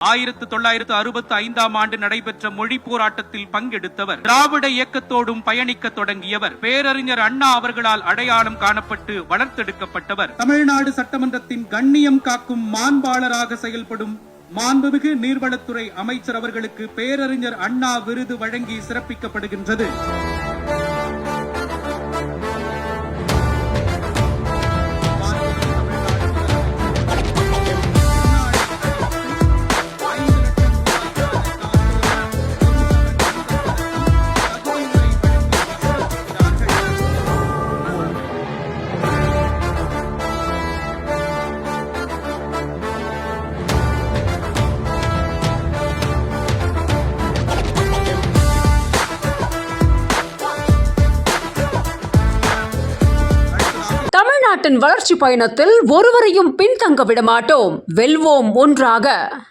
1965 ஆண்டு நடைபெற்ற மொழி போராட்டத்தில் பங்கெடுத்தவர். திராவிட இயக்கத்தோடும் பயணிக்க தொடங்கியவர். பேரறிஞர் அண்ணா அவர்களால் அடையாளம் காணப்பட்டு வளர்த்தெடுக்கப்பட்டவர். தமிழ்நாடு சட்டமன்றத்தின் கண்ணியம் காக்கும் மாண்பாளராக செயல்படும் மாண்புமிகு நீர்வளத்துறை அமைச்சர் அவர்களுக்கு பேரறிஞர் அண்ணா விருது வழங்கி சிறப்பிக்கப்படுகின்றது. தமிழ்நாட்டின் வளர்ச்சி பயணத்தில் ஒருவரையும் பின்தங்க விடமாட்டோம். வெல்வோம் ஒன்றாக.